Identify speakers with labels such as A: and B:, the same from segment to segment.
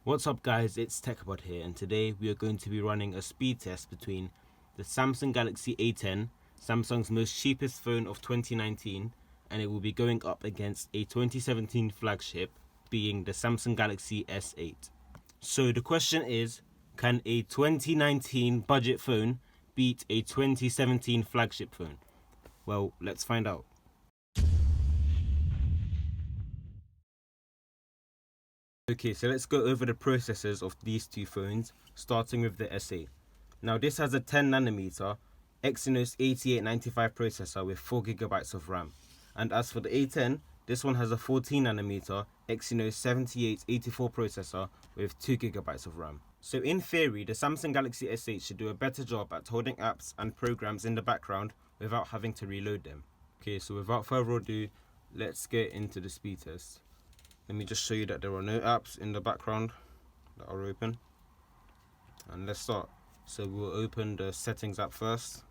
A: What's up guys, it's TechBud here, and today we are going to be running a speed test between the Samsung Galaxy A10, Samsung's most cheapest phone of 2019, and it will be going up against a 2017 flagship, being the Samsung Galaxy S8. So the question is, can a 2019 budget phone beat a 2017 flagship phone? Well, let's find out. Okay, so let's go over the processors of these two phones, starting with the S8. Now this has a 10nm Exynos 8895 processor with 4GB of RAM. And as for the A10, this one has a 14nm Exynos 7884 processor with 2GB of RAM. So in theory, the Samsung Galaxy S8 should do a better job at holding apps and programs in the background without having to reload them. Okay, so without further ado, let's get into the speed test. Let me just show you that there are no apps in the background that are open. And let's start. So we'll open the settings app first,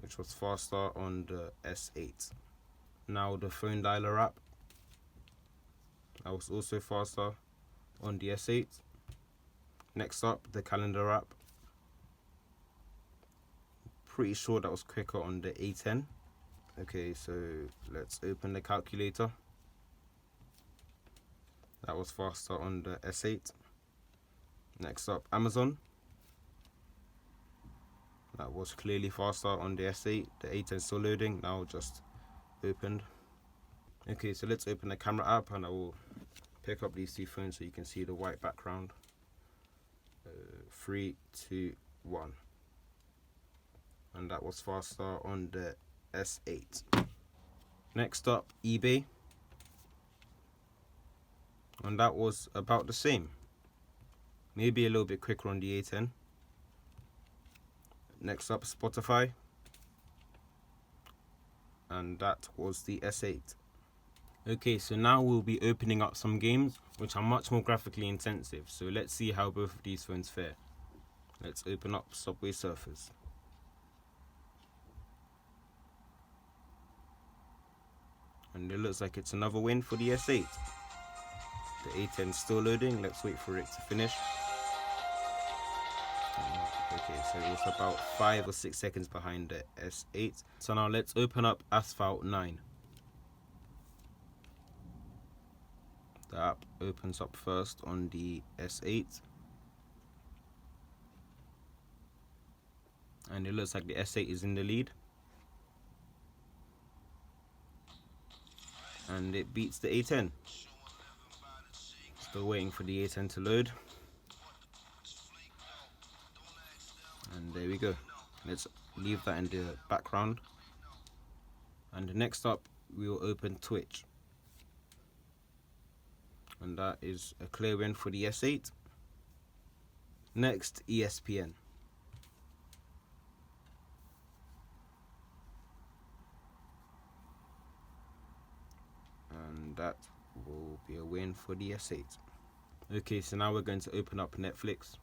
A: which was faster on the S8. Now the phone dialer app, that was also faster on the S8. Next up, the calendar app. Pretty sure that was quicker on the A10. Okay, so let's open the calculator. That was faster on the S8. Next up, Amazon. That was clearly faster on the S8. The A10 still loading, now just opened. Okay, so let's open the camera app and I will pick up these two phones so you can see the white background. 3, 2, 1. And that was faster on the S8. Next up, eBay. And that was about the same, maybe a little bit quicker on the A10. Next up, Spotify, and that was the S8. Okay, so now we'll be opening up some games which are much more graphically intensive, so let's see how both of these phones fare. Let's open up Subway Surfers. And it looks like it's another win for the S8. The A10 is still loading, let's wait for it to finish. Okay, so it was about 5 or 6 seconds behind the S8. So now let's open up Asphalt 9. The app opens up first on the S8. And it looks like the S8 is in the lead. And it beats the A10. Still waiting for the A10 to load. And there we go. Let's leave that in the background. And next up, we will open Twitch. And that is a clear win for the S8. Next, ESPN. And that will be a win for the S8. Okay, so now we're going to open up Netflix,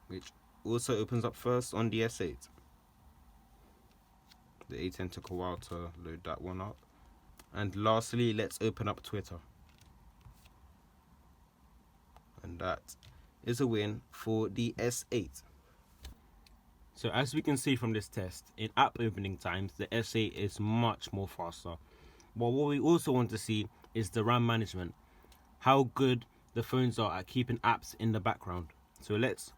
A: which also opens up first on the S8. The A10 took a while to load that one up. And lastly, let's open up Twitter. And that is a win for the S8. So as we can see from this test, in app opening times, the S8 is much more faster. But what we also want to see is the RAM management, how good the phones are at keeping apps in the background. So let's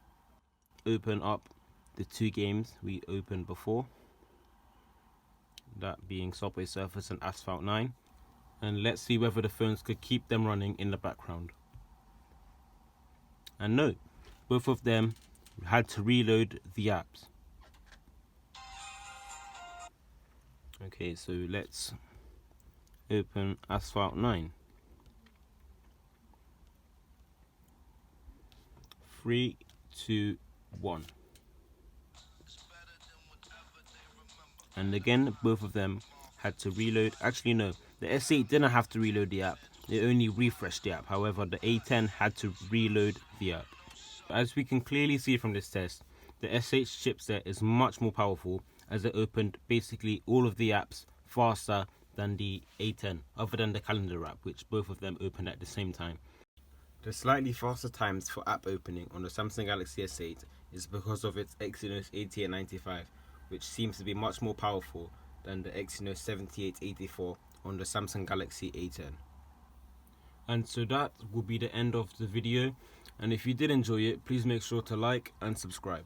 A: open up the two games we opened before, that being Subway Surfers and Asphalt 9, and let's see whether the phones could keep them running in the background. And no, both of them had to reload the apps. Okay, so let's open Asphalt 9. 3, 2, 1. And again, both of them had to reload. Actually, no, the S8 didn't have to reload the app. It only refreshed the app. However, the A10 had to reload the app. As we can clearly see from this test, the S8 chipset is much more powerful, as it opened basically all of the apps faster than the A10, other than the calendar app, which both of them opened at the same time. The slightly faster times for app opening on the Samsung Galaxy S8 is because of its Exynos 8895, which seems to be much more powerful than the Exynos 7884 on the Samsung Galaxy A10. And so that will be the end of the video, and if you did enjoy it, please make sure to like and subscribe.